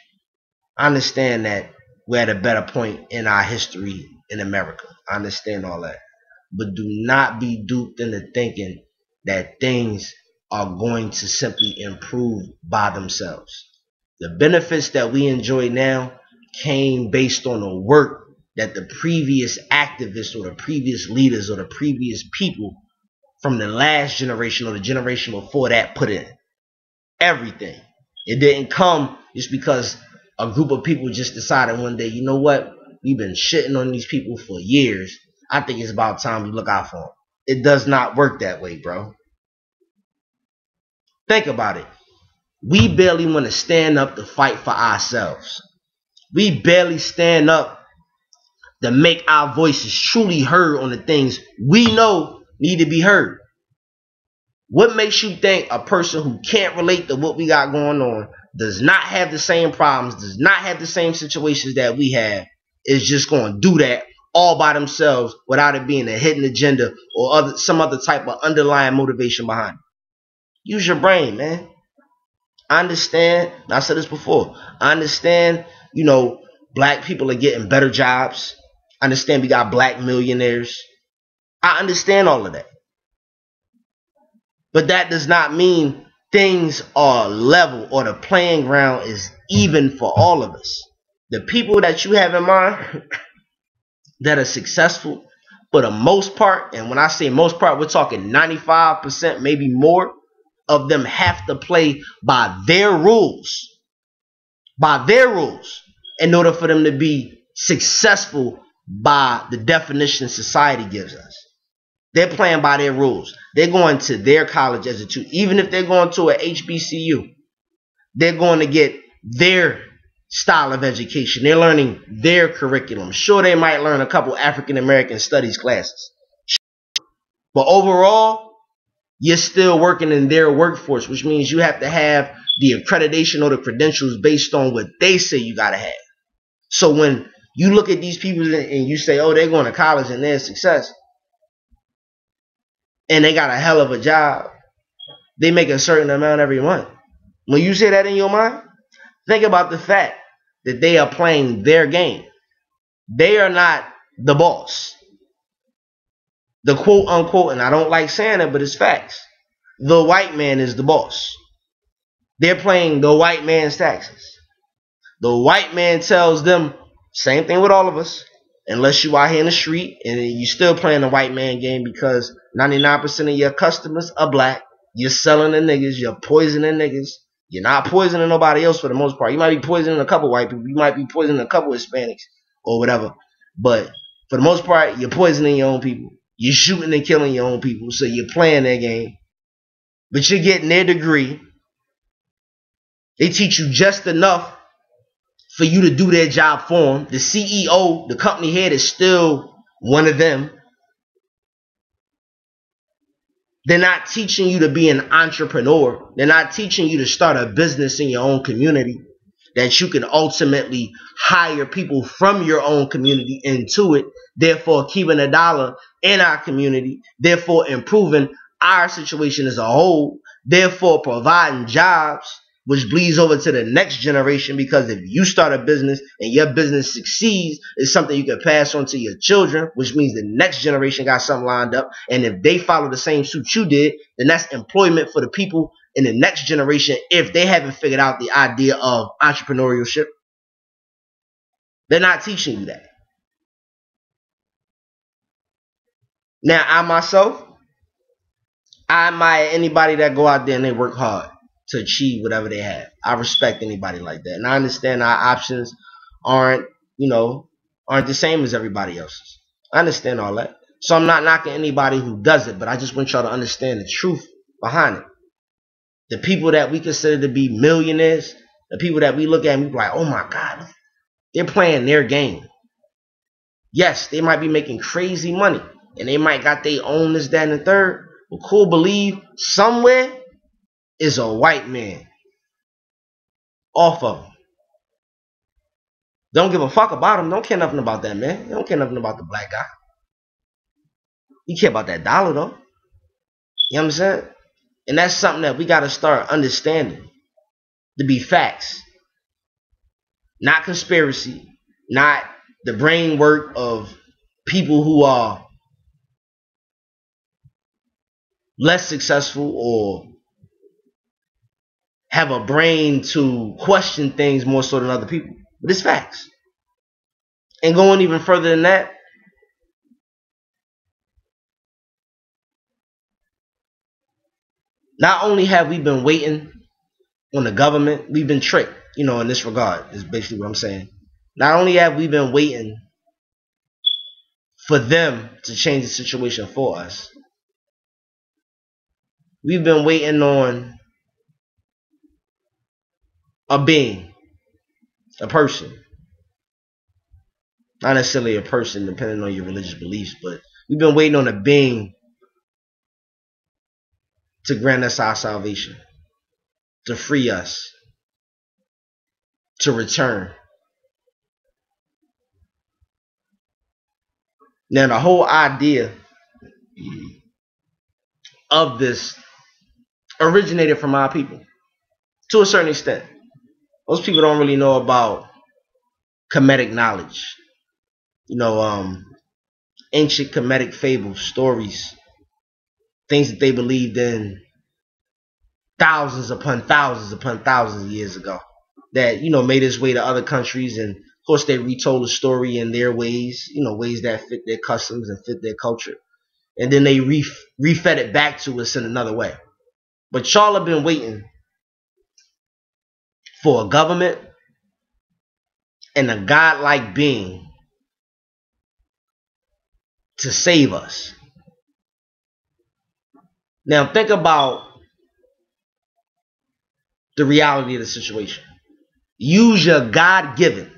I understand that we're at a better point in our history in America. I understand all that. But do not be duped into thinking that things are going to simply improve by themselves. The benefits that we enjoy now came based on the work that the previous activists or the previous leaders or the previous people from the last generation or the generation before that put in. Everything. It didn't come just because a group of people just decided one day, you know what? We've been shitting on these people for years. I think it's about time we look out for them. It does not work that way, bro. Think about it. We barely want to stand up to fight for ourselves. We barely stand up to make our voices truly heard on the things we know need to be heard. What makes you think a person who can't relate to what we got going on, does not have the same problems, does not have the same situations that we have, is just going to do that all by themselves without it being a hidden agenda or some other type of underlying motivation behind it? Use your brain, man. I understand. I said this before. I understand, you know, black people are getting better jobs. I understand we got black millionaires. I understand all of that. But that does not mean things are level or the playing ground is even for all of us. The people that you have in mind that are successful, for the most part, and when I say most part, we're talking 95%, maybe more, of them have to play by their rules. By their rules. In order for them to be successful by the definition society gives us. They're playing by their rules. They're going to their college as a two. Even if they're going to a HBCU, they're going to get their style of education. They're learning their curriculum. Sure, they might learn a couple African American studies classes. But overall, you're still working in their workforce, which means you have to have the accreditation or the credentials based on what they say you got to have. So when you look at these people and you say, oh, they're going to college and they're a success, and they got a hell of a job, they make a certain amount every month. When you say that in your mind, think about the fact that they are playing their game. They are not the boss. The quote unquote, and I don't like saying it, but it's facts, the white man is the boss. They're playing the white man's taxes. The white man tells them, same thing with all of us, unless you out here in the street and you still playing the white man game because 99% of your customers are black. You're selling the niggas. You're poisoning niggas. You're not poisoning nobody else for the most part. You might be poisoning a couple white people. You might be poisoning a couple Hispanics or whatever. But for the most part, you're poisoning your own people. You're shooting and killing your own people. So you're playing their game. But you're getting their degree. They teach you just enough for you to do their job for them. The CEO, the company head, is still one of them. They're not teaching you to be an entrepreneur. They're not teaching you to start a business in your own community that you can ultimately hire people from your own community into it, therefore keeping a dollar in our community, therefore improving our situation as a whole, therefore providing jobs, which bleeds over to the next generation, because if you start a business and your business succeeds, it's something you can pass on to your children, which means the next generation got something lined up. And if they follow the same suit you did, then that's employment for the people in the next generation if they haven't figured out the idea of entrepreneurship. They're not teaching you that. Now, I myself, I admire anybody that go out there and they work hard to achieve whatever they have. I respect anybody like that. And I understand our options aren't the same as everybody else's. I understand all that. So I'm not knocking anybody who does it, but I just want y'all to understand the truth behind it. The people that we consider to be millionaires, the people that we look at and we be like, oh my God, they're playing their game. Yes, they might be making crazy money and they might got their own this, that, and the third. But cool, believe somewhere is a white man off of them. Don't give a fuck about him. Don't care nothing about that man. You don't care nothing about the black guy. You care about that dollar though. You know what I'm saying? And that's something that we got to start understanding to be facts. Not conspiracy. Not the brain work of people who are less successful or have a brain to question things more so than other people. But it's facts. And going even further than that, not only have we been waiting on the government, we've been tricked, in this regard, is basically what I'm saying. Not only have we been waiting for them to change the situation for us, we've been waiting on a being, a person. Not necessarily a person, depending on your religious beliefs, but we've been waiting on a being to grant us our salvation, to free us, to return. Now, the whole idea of this originated from our people, to a certain extent. Most people don't really know about Kemetic knowledge. Ancient Kemetic fables, stories, things that they believed in thousands upon thousands of years ago that, made its way to other countries. And of course they retold the story in their ways, ways that fit their customs and fit their culture. And then they refed it back to us in another way. But y'all have been waiting for a government and a godlike being to save us. Now think about the reality of the situation. Use your God-given.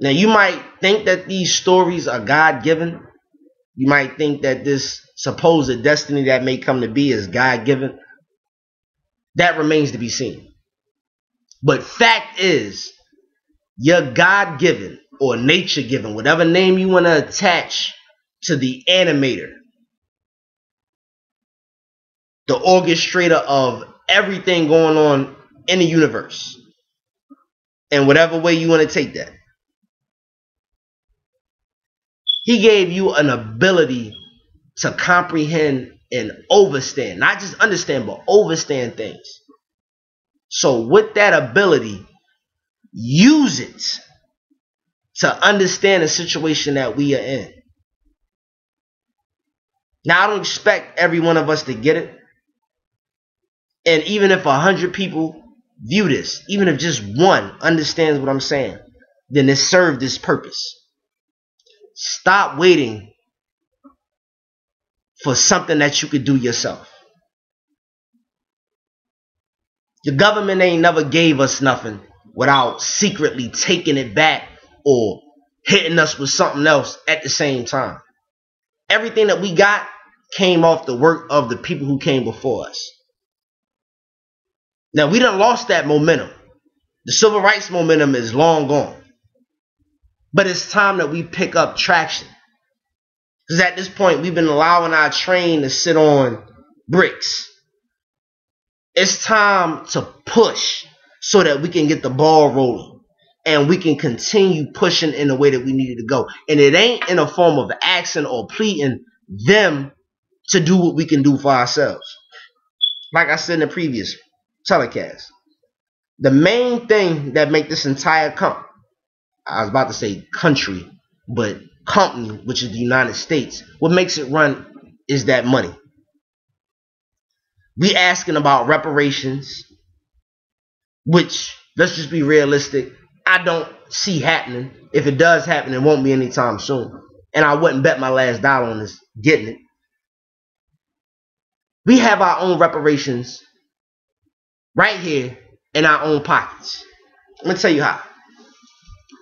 Now, you might think that these stories are God-given. You might think that this supposed destiny that may come to be is God-given. That remains to be seen. But fact is, your God-given or nature-given, whatever name you want to attach to the animator, the orchestrator of everything going on in the universe, in whatever way you want to take that, he gave you an ability to comprehend and overstand, not just understand, but overstand things. So with that ability, use it to understand the situation that we are in. Now, I don't expect every one of us to get it. And even if 100 people view this, even if just one understands what I'm saying, then it served its purpose. Stop waiting for something that you could do yourself. The government ain't never gave us nothing without secretly taking it back or hitting us with something else at the same time. Everything that we got came off the work of the people who came before us. Now, we done lost that momentum. The civil rights momentum is long gone. But it's time that we pick up traction. Because at this point, we've been allowing our train to sit on bricks. It's time to push so that we can get the ball rolling. And we can continue pushing in the way that we needed to go. And it ain't in a form of asking or pleading them to do what we can do for ourselves. Like I said in the previous telecast, the main thing that make this entire I was about to say country, but company, which is the United States, what makes it run is that money. We asking about reparations, which, let's just be realistic, I don't see happening. If it does happen, it won't be anytime soon. And I wouldn't bet my last dollar on this getting it. We have our own reparations right here in our own pockets. I'm going to tell you how.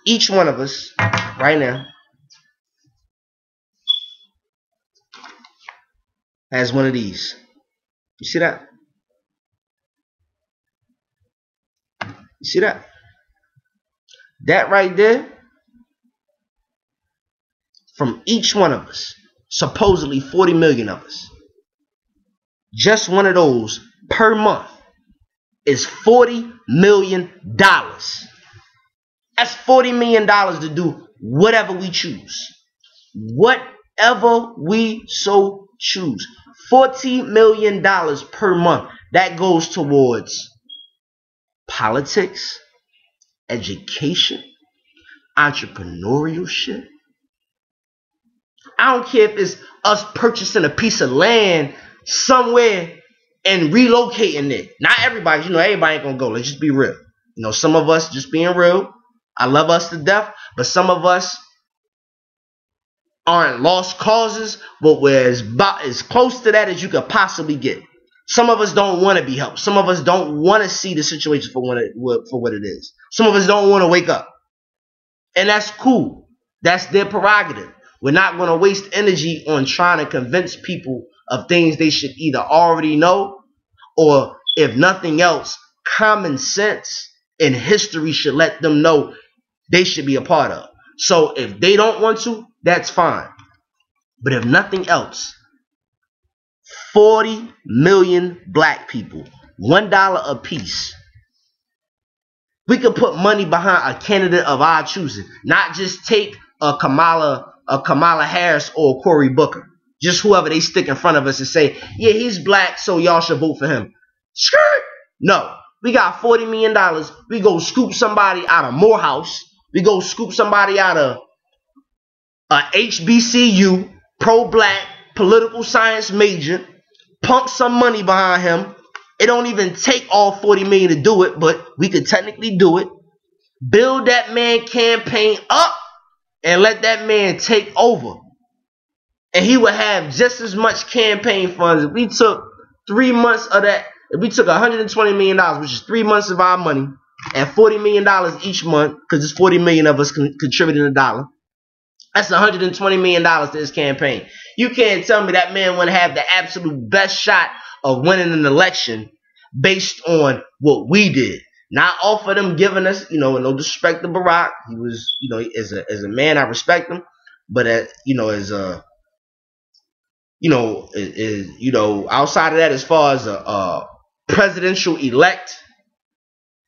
Each one of us right now has one of these. You see that? You see that? That right there, from each one of us, supposedly 40 million of us, just one of those per month is $40 million. That's $40 million to do whatever we choose. Whatever we so choose. $40 million per month. That goes towards politics, education, entrepreneurship. I don't care if it's us purchasing a piece of land somewhere and relocating it. Not everybody, everybody ain't gonna go. Let's just be real. Some of us, just being real, I love us to death, but some of us aren't lost causes, but we're as close to that as you could possibly get. Some of us don't want to be helped. Some of us don't want to see the situation for what it is. Some of us don't want to wake up. And that's cool. That's their prerogative. We're not going to waste energy on trying to convince people of things they should either already know, or if nothing else, common sense and history should let them know they should be a part of. So if they don't want to, that's fine. But if nothing else, 40 million black people, $1 a piece. We could put money behind a candidate of our choosing, not just take a Kamala Harris or Cory Booker. Just whoever they stick in front of us and say, yeah, he's black, so y'all should vote for him. Skirt! No. We got $40 million. We go scoop somebody out of Morehouse. We go scoop somebody out of a HBCU, pro-black, political science major, pump some money behind him. It don't even take all 40 million to do it, but we could technically do it. Build that man campaign up and let that man take over. And he would have just as much campaign funds. If we took 3 months of that, if we took $120 million, which is 3 months of our money, at $40 million each month, because there's 40 million of us contributing $1. That's $120 million to his campaign. You can't tell me that man want to have the absolute best shot of winning an election based on what we did. Not off of them giving us, no disrespect to Barack. He was, as a man, I respect him. But as outside of that, as far as a presidential elect,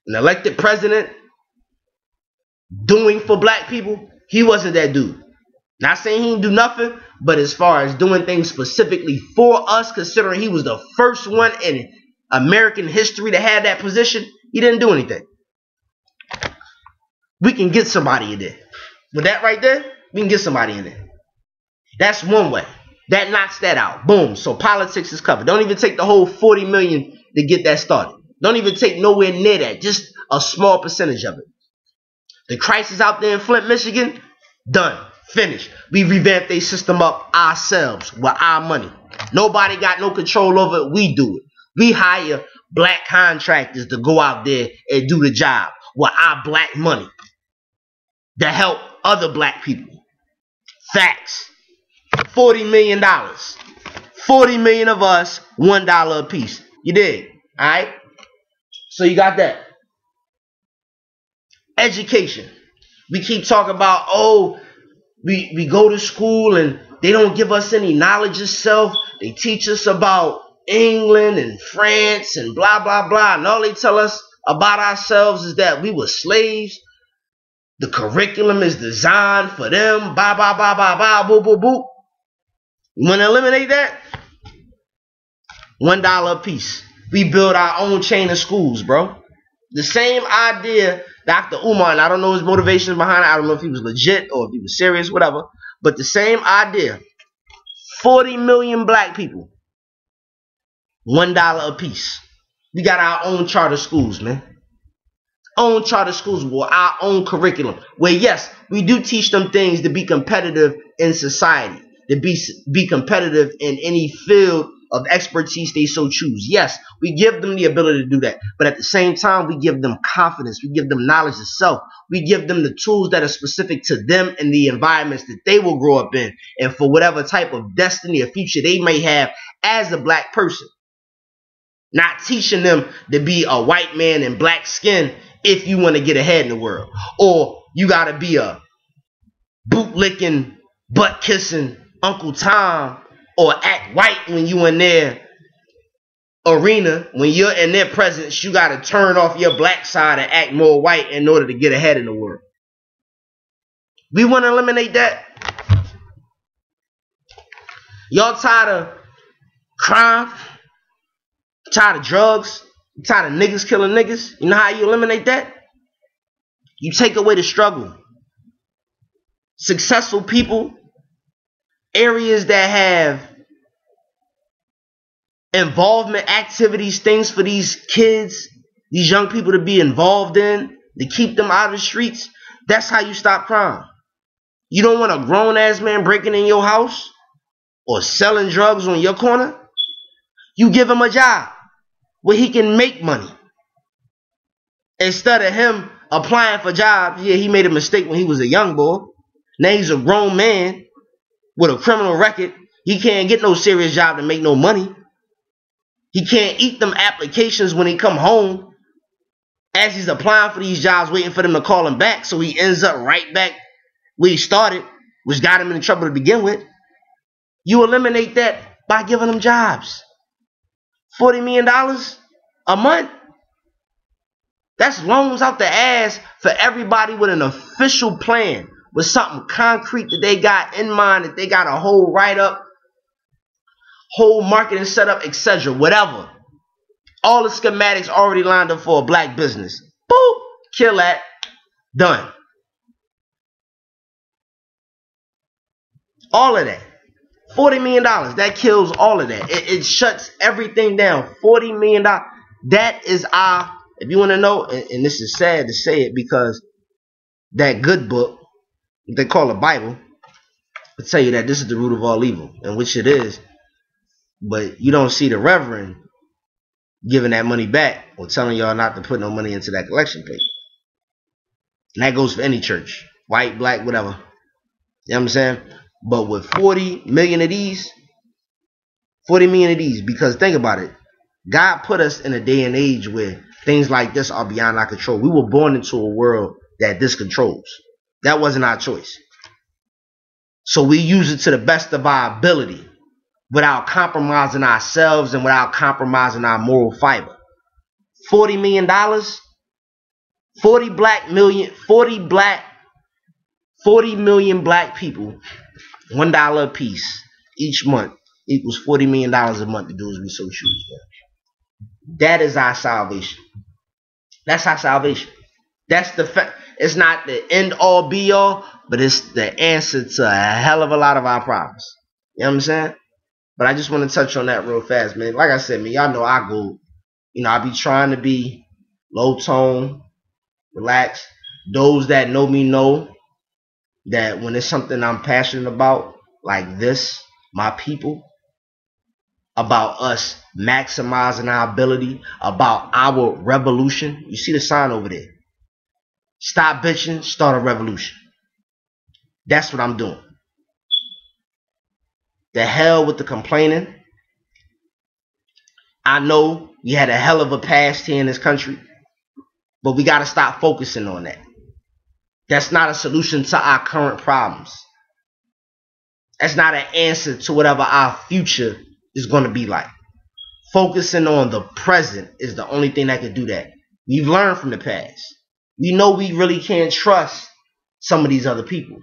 an elected president doing for black people, he wasn't that dude. Not saying he didn't do nothing, but as far as doing things specifically for us, considering he was the first one in American history to have that position, he didn't do anything. We can get somebody in there. With that right there, we can get somebody in there. That's one way. That knocks that out. Boom. So politics is covered. Don't even take the whole 40 million to get that started. Don't even take nowhere near that. Just a small percentage of it. The crisis out there in Flint, Michigan, done. Finished. We revamped their system up ourselves with our money. Nobody got no control over it. We do it. We hire black contractors to go out there and do the job with our black money to help other black people. Facts. $40 million. 40 million of us, $1 a piece. You dig? Alright? So you got that. Education. We keep talking about, we go to school and they don't give us any knowledge of self. They teach us about England and France and blah, blah, blah. And all they tell us about ourselves is that we were slaves. The curriculum is designed for them. Blah, blah, blah, blah, blah, boop, boop, boop. You want to eliminate that? $1 a piece. We build our own chain of schools, bro. The same idea Dr. Umar, and I don't know his motivations behind it. I don't know if he was legit or if he was serious, whatever. But the same idea. 40 million black people. $1 a piece. We got our own charter schools, man. Own charter schools with our own curriculum. Where, yes, we do teach them things to be competitive in society. To be competitive in any field of expertise they so choose. Yes, we give them the ability to do that. But at the same time, we give them confidence. We give them knowledge of self. We give them the tools that are specific to them and the environments that they will grow up in. And for whatever type of destiny or future they may have as a black person. Not teaching them to be a white man in black skin if you want to get ahead in the world. Or you got to be a bootlicking, butt-kissing Uncle Tom, or act white when you in their arena. When you're in their presence, you got to turn off your black side and act more white in order to get ahead in the world. We want to eliminate that. Y'all tired of crime? Tired of drugs? Tired of niggas killing niggas? You know how you eliminate that? You take away the struggle. Successful people, areas that have involvement activities, things for these kids, these young people to be involved in, to keep them out of the streets. That's how you stop crime. You don't want a grown-ass man breaking in your house or selling drugs on your corner. You give him a job where he can make money. Instead of him applying for jobs, yeah, he made a mistake when he was a young boy. Now he's a grown man with a criminal record. He can't get no serious job to make no money. He can't eat them applications when he come home as he's applying for these jobs, waiting for them to call him back. So he ends up right back where he started, which got him in trouble to begin with. You eliminate that by giving them jobs. $40 million a month. That's loans out the ass for everybody with an official plan, with something concrete that they got in mind, that they got a whole write-up, whole marketing setup, etc. Whatever. All the schematics already lined up for a black business. Boop. Kill that. Done. All of that. $40 million. That kills all of that. It shuts everything down. $40 million. That is our, if you want to know, and this is sad to say it because that good book, they call the Bible, will tell you that this is the root of all evil, and which it is. But you don't see the Reverend giving that money back or telling y'all not to put no money into that collection plate. And that goes for any church, white, black, whatever. You know what I'm saying? But with 40 million of these, because think about it, God put us in a day and age where things like this are beyond our control. We were born into a world that this controls. That wasn't our choice. So we use it to the best of our ability without compromising ourselves and without compromising our moral fiber. $40 million, 40 million black people, $1 a piece each month equals $40 million a month to do as we so choose. That is our salvation. That's our salvation. That's the fact. It's not the end all be all, but it's the answer to a hell of a lot of our problems. You know what I'm saying? But I just want to touch on that real fast, man. Like I said, man, y'all know I go, I be trying to be low tone, relaxed. Those that know me know that when it's something I'm passionate about, like this, my people, about us maximizing our ability, about our revolution. You see the sign over there. Stop bitching, start a revolution. That's what I'm doing. The hell with the complaining. I know we had a hell of a past here in this country, but we got to stop focusing on that. That's not a solution to our current problems. That's not an answer to whatever our future is going to be like. Focusing on the present is the only thing that can do that. We've learned from the past. We know we really can't trust some of these other people.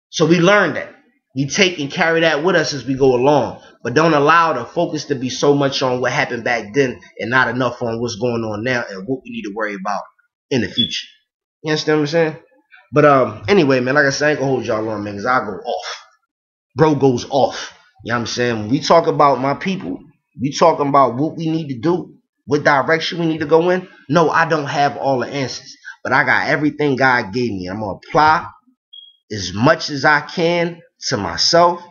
So we learned that. We take and carry that with us as we go along. But don't allow the focus to be so much on what happened back then and not enough on what's going on now and what we need to worry about in the future. You understand what I'm saying? But anyway, man, like I said, I ain't gonna hold y'all long, man, because I go off. Bro goes off. You know what I'm saying? When we talk about my people, we talking about what we need to do, what direction we need to go in. No, I don't have all the answers, but I got everything God gave me. I'm going to apply as much as I can to myself,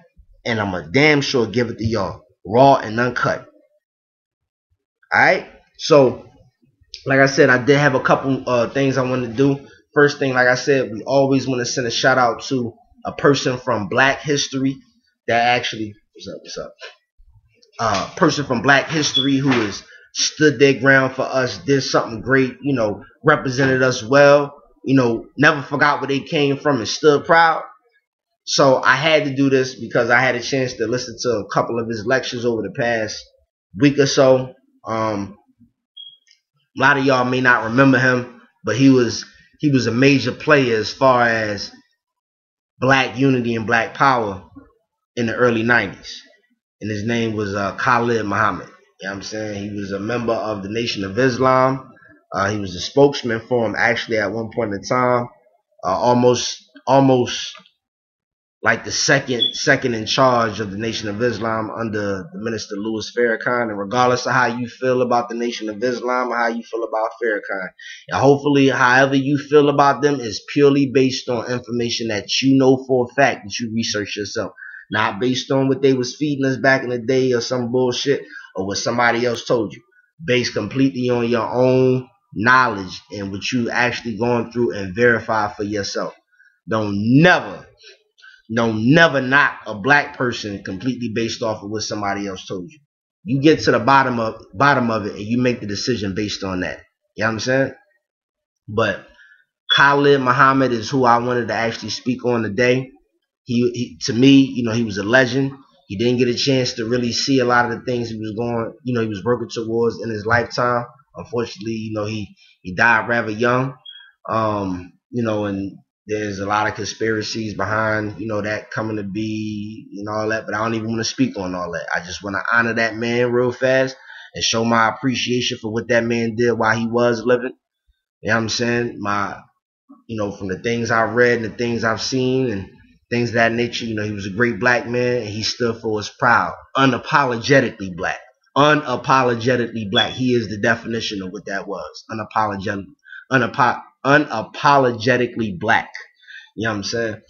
and I'm a damn sure give it to y'all, raw and uncut. Alright? So, like I said, I did have a couple things I wanted to do. First thing, like I said, we always want to send a shout out to a person from Black history that actually, what's up? Person from Black history who has stood their ground for us, did something great, represented us well, never forgot where they came from and stood proud. So I had to do this because I had a chance to listen to a couple of his lectures over the past week or so. A lot of y'all may not remember him, but he was a major player as far as Black unity and Black power in the early 90s. And his name was Khalid Muhammad. You know what I'm saying? He was a member of the Nation of Islam. He was a spokesman for him actually at one point in time. Almost like the second in charge of the Nation of Islam under the Minister Louis Farrakhan. And regardless of how you feel about the Nation of Islam or how you feel about Farrakhan, and hopefully however you feel about them is purely based on information that you know for a fact that you research yourself. Not based on what they was feeding us back in the day or some bullshit or what somebody else told you. Based completely on your own knowledge and what you actually gone through and verify for yourself. Don't never knock a black person completely based off of what somebody else told you. You get to the bottom of it and you make the decision based on that. You know what I'm saying? But Khalid Muhammad is who I wanted to actually speak on today. He to me, he was a legend. He didn't get a chance to really see a lot of the things he was working towards in his lifetime. Unfortunately, he died rather young. And there's a lot of conspiracies behind, that coming to be and all that, but I don't even want to speak on all that. I just want to honor that man real fast and show my appreciation for what that man did while he was living. You know what I'm saying? From the things I've read and the things I've seen and things of that nature, he was a great black man and he stood for his proud, unapologetically black. Unapologetically black. He is the definition of what that was. Unapologetically black. You know what I'm saying?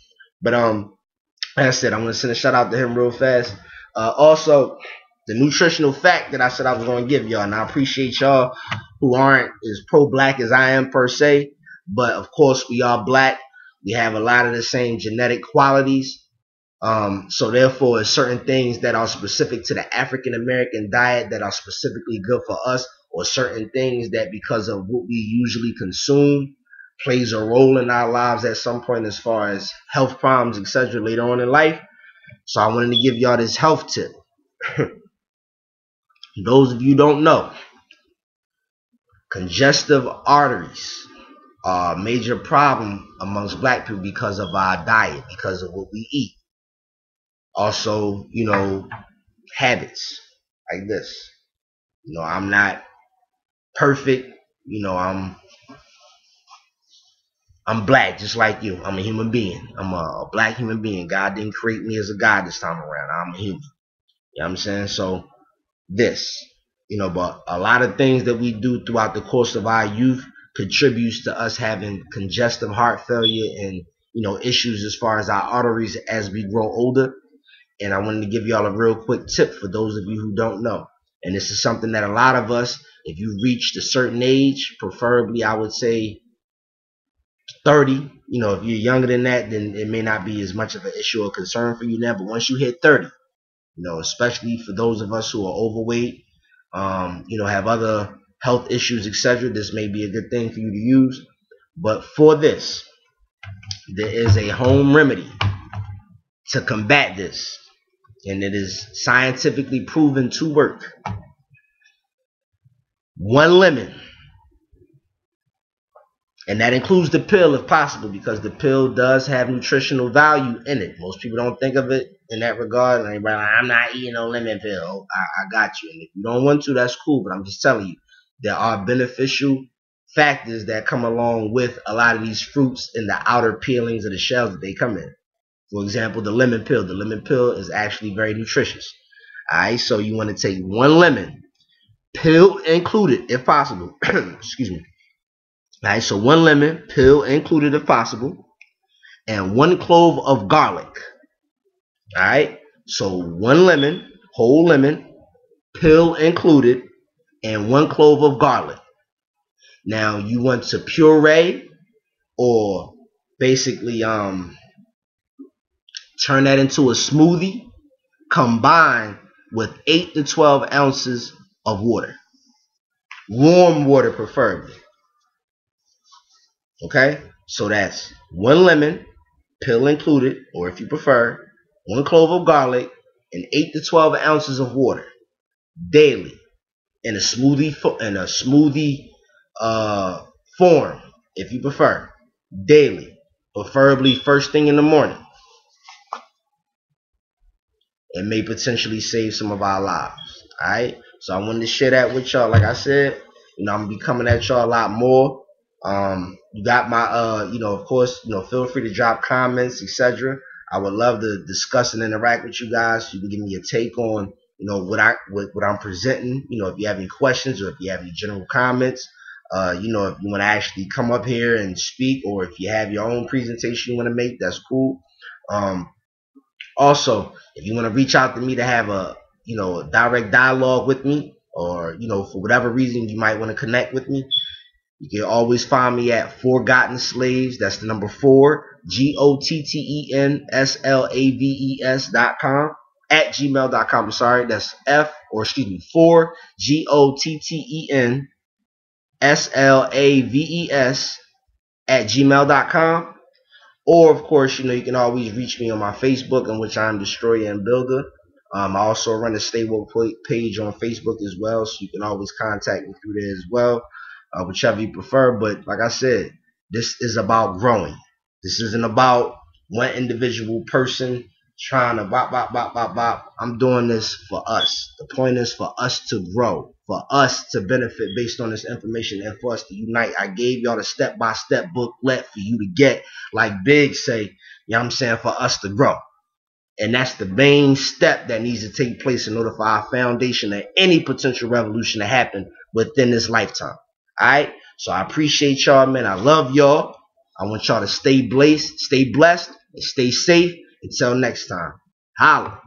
But like I said, I'm gonna send a shout out to him real fast. Also, the nutritional fact that I said I was going to give y'all. And I appreciate y'all who aren't as pro-black as I am per se. But of course, we are black. We have a lot of the same genetic qualities. So therefore, there's certain things that are specific to the African American diet that are specifically good for us, or certain things that, because of what we usually consume, plays a role in our lives at some point as far as health problems, etc. later on in life. So I wanted to give y'all this health tip. Those of you who don't know, congestive arteries are a major problem amongst black people because of our diet, because of what we eat. Also, habits like this. I'm not perfect. I'm black just like you. I'm a human being. I'm a black human being. God didn't create me as a god this time around. I'm a human. You know what I'm saying? So but a lot of things that we do throughout the course of our youth contributes to us having congestive heart failure and, issues as far as our arteries as we grow older. And I wanted to give y'all a real quick tip for those of you who don't know. And this is something that a lot of us, if you reached a certain age, preferably I would say 30, if you're younger than that, then it may not be as much of an issue or concern for you now. But once you hit 30, especially for those of us who are overweight, have other health issues, etc., this may be a good thing for you to use. But for this, there is a home remedy to combat this, and it is scientifically proven to work. 1 lemon, and that includes the pill if possible, because the pill does have nutritional value in it. Most people don't think of it in that regard. And everybody like, I'm not eating no lemon pill. I got you. And if you don't want to, that's cool. But I'm just telling you, there are beneficial factors that come along with a lot of these fruits in the outer peelings of the shells that they come in. For example, the lemon pill. The lemon pill is actually very nutritious. Alright, so you want to take 1 lemon, pill included if possible. Excuse me. Alright, so 1 lemon, pill included if possible, and 1 clove of garlic. Alright, so 1 lemon, whole lemon, pill included, and 1 clove of garlic. Now you want to puree or basically turn that into a smoothie combined with 8 to 12 ounces of water. Warm water preferably. Okay, so that's 1 lemon, pill included, or if you prefer, 1 clove of garlic, and 8 to 12 ounces of water daily in a smoothie form, if you prefer, daily, preferably first thing in the morning. It may potentially save some of our lives. Alright, so I wanted to share that with y'all. Like I said, I'm gonna be coming at y'all a lot more. You got my of course, feel free to drop comments, etc. I would love to discuss and interact with you guys. You can give me a take on what I'm presenting. If you have any questions or if you have any general comments, if you want to actually come up here and speak, or if you have your own presentation you want to make, that's cool. Also, if you want to reach out to me to have a direct dialogue with me, or for whatever reason you might want to connect with me, you can always find me at Forgotten Slaves. That's the number 4 GOTTENSLAVES.com at gmail.com. I'm sorry, that's 4 GOTTENSLAVES at gmail.com. Or of course, you can always reach me on my Facebook, in which I'm Destroyer and Builder. I also run a Stay Woke page on Facebook as well, so you can always contact me through there as well, whichever you prefer. But like I said, this is about growing. This isn't about one individual person trying to bop. I'm doing this for us. The point is for us to grow, for us to benefit based on this information, and for us to unite. I gave y'all the step-by-step booklet for you to get, like Big say, for us to grow. And that's the main step that needs to take place in order for our foundation of any potential revolution to happen within this lifetime. Alright? So I appreciate y'all, man. I love y'all. I want y'all to stay blessed, and stay safe. Until next time. Holla.